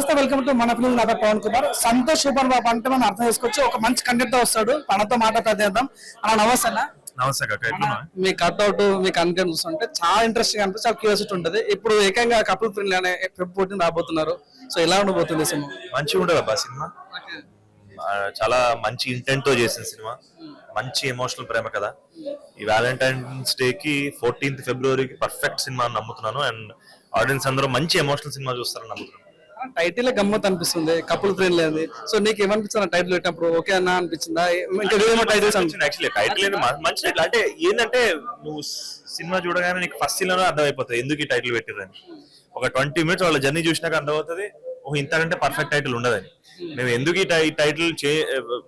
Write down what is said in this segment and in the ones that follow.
నమస్తే, welcome to మన film. నా పేరు పవన్ కుమార్. సంతోష్ సూపర్ బాబు అంటే మనం అర్థం చేసుకోవచ్చు, ఒక మంచి కంటెంట్ తో వస్తాడు. తనతో మాట్లాడేద్దాం. నమస్తే అన్న. నమస్తే కాక. మీ కట్అవుట్, మీ కంటెంట్ చూస్తుంటే చాలా ఇంట్రెస్టింగ్ అనిపిస్తుంది, చాలా క్యూరియాసిటీ ఉంటుంది. ఇప్పుడు ఏకంగా కపుల్ ఫ్రెండ్లీ అనే పోటీ రాబోతున్నారు. సో ఎలా ఉండబోతుంది సినిమా? మంచిగా ఉండదు అబ్బా సినిమా. చాలా మంచి ఇంటెంట్ తో చేసిన సినిమా, మంచి ఎమోషనల్ ప్రేమ కదా. ఈ వ్యాలంటైన్స్ డే కి 14th ఫిబ్రవరికి పర్ఫెక్ట్ సినిమా అని నమ్ముతున్నాను. అండ్ ఆడియన్స్ అందరూ మంచి ఎమోషనల్ సినిమా చూస్తారని నమ్ముతున్నాను. టైటిల్ గమ్మత్ అనిపిస్తుంది, కపుల్ ఫ్రెండ్లీ అది. సో నీకు ఏమనిపిస్తుంది టైటిల్ పెట్టినప్పుడు? ఓకే అన్న అనిపించిందా? ఇంకా టైటిల్స్ యాక్చువల్లీ టైటిల్ మంచి టైటిల్. అంటే ఏంటంటే నువ్వు సినిమా చూడగానే నీకు ఫస్ట్ సీన్ లోనే అర్థమైపోతుంది ఎందుకు ఈ టైటిల్ పెట్టిరని. ఒక 20 minutes వాళ్ళ జర్నీ చూసినాక అర్థమవుతుంది ఇంతకంటే పర్ఫెక్ట్ టైటిల్ ఉండదని. మేము ఎందుకు ఈ టైటిల్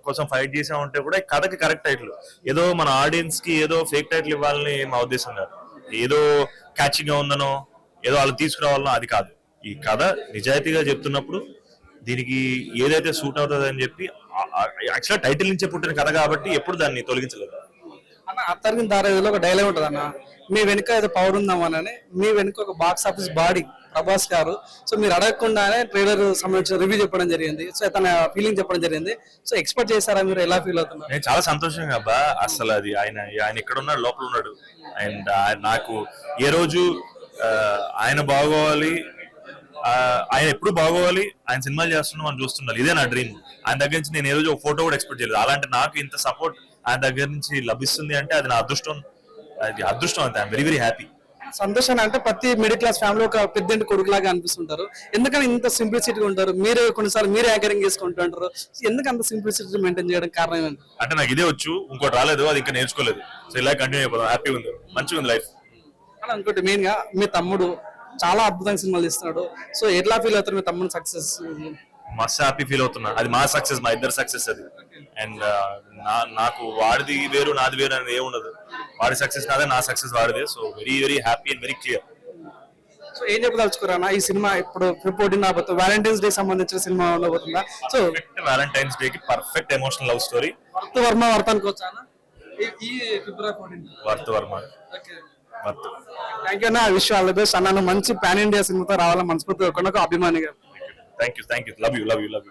కోసం ఫైట్ చేసామంటే కూడా కథకి కరెక్ట్ టైటిల్. ఏదో మన ఆడియన్స్ కి ఏదో ఫేక్ టైటిల్ ఇవ్వాలని మా ఉద్దేశం కాదు. ఏదో క్యాచింగ్ గా ఉందనో ఏదో వాళ్ళు తీసుకురావాలనో అది కాదు. ఈ కథ నిజాయితీగా చెప్తున్నప్పుడు దీనికి ఏదైతే సూట్ అవుతుంది అని చెప్పి యాక్చువల్గా టైటిల్ నుంచే పుట్టిన కథ కాబట్టి ఎప్పుడు దాన్ని తొలగించలేదు. అన్న అత్తరిగిన దారేదిలో ఒక డైలాగ్ ఉంటుంది అన్న, మీ వెనుక ఏదో పవర్ ఉందామని. మీ వెనుక ఒక బాక్స్ ఆఫీస్ బాడీ ప్రభాస్ గారు. సో మీరు అడగకుండానే ట్రైలర్ సంబంధించిన రివ్యూ చెప్పడం జరిగింది. సో తన ఫీలింగ్ చెప్పడం జరిగింది. సో ఎక్స్పెక్ట్ చేశారా మీరు? ఎలా ఫీల్ అవుతున్నారు? నేను చాలా సంతోషంగా అబ్బా. అసలు అది ఆయన ఇక్కడ ఉన్నాడు, లోపల ఉన్నాడు. అండ్ నాకు ఏ రోజు ఆయన బాగోవాలి, ఆయన ఎప్పుడు బాగోవాలి, ఆయన సినిమాలు చేస్తున్నాం అని చూస్తున్నారు. ఇదే నా డ్రీమ్. ఆయన దగ్గర నుంచి నేను ఏ రోజు ఒక ఫోటో కూడా ఎక్స్పెక్ట్ చేయలేదు. అలాంటి నాకు ఇంత సపోర్ట్ ఆయన దగ్గర నుంచి లభిస్తుంది అంటే అది నా అదృష్టం. అది అదృష్టం అంతే. I'm very very happy. సంతోషం అంటే ప్రతి మిడిల్ క్లాస్ ఫ్యామిలీ ఒక పెద్దంటి కొడుకులాగా అనిపిస్తుంటారు. ఎందుకని ఇంత సింప్లిసిటీగా ఉంటారు? మీరే కొన్నిసార్లు మీరే యాంకరింగ్ చేసుకుంటుంటారు. ఎందుకు అంత సింప్లిసిటీ మెయింటైన్ చేయడం కారణం ఏంటి? అంటే నాకు ఇదే వచ్చు, ఇంకోటి రాలేదు, అది ఇంకా నేర్చుకోలేదు. సో ఇలా కంటిన్యూ అయిపోతాం. హ్యాపీగా ఉంది, మంచిగా ఉంది లైఫ్. అలా ఇంకోటి మెయిన్ గా మీ తమ్ముడు చాలా అద్భుతంగా సినిమాలు తీస్తున్నాడు. సో ఎట్లా ఫీల్ అవుతారు మీ తమ్ముడు సక్సెస్? మస్తు హ్యాపీ ఫీల్ అవుతున్నా. అది మా సక్సెస్, మా ఇద్దరు సక్సెస్ అది. అండ్ నాకు వాడిది వేరు నాది వేరు అనేది ఏముండదు. వాడి సక్సెస్ నాదే, నా సక్సెస్ వాడిదే. So very very happy and very clear. So ఏం చెప్పదలుచుకున్నా ఈ సినిమా ఇప్పుడు రిపోర్టింగ్ రాబోతుంది, వ్యాలంటైన్స్ డే సంబంధించిన సినిమా ఉండబోతుందా? సో వ్యాలంటైన్స్ డే కి perfect emotional love story. Worth Varma worth అనుకోవచ్చా? ఈ February 14 worth Varma. Thank you అన్న. విష్ ఆల్ ది బెస్ట్ అన్న. మంచి పాన్ ఇండియా సినిమాతో రావాలని మనస్ఫూర్తిగా ఒక అభిమానిగా. Thank you. Love you.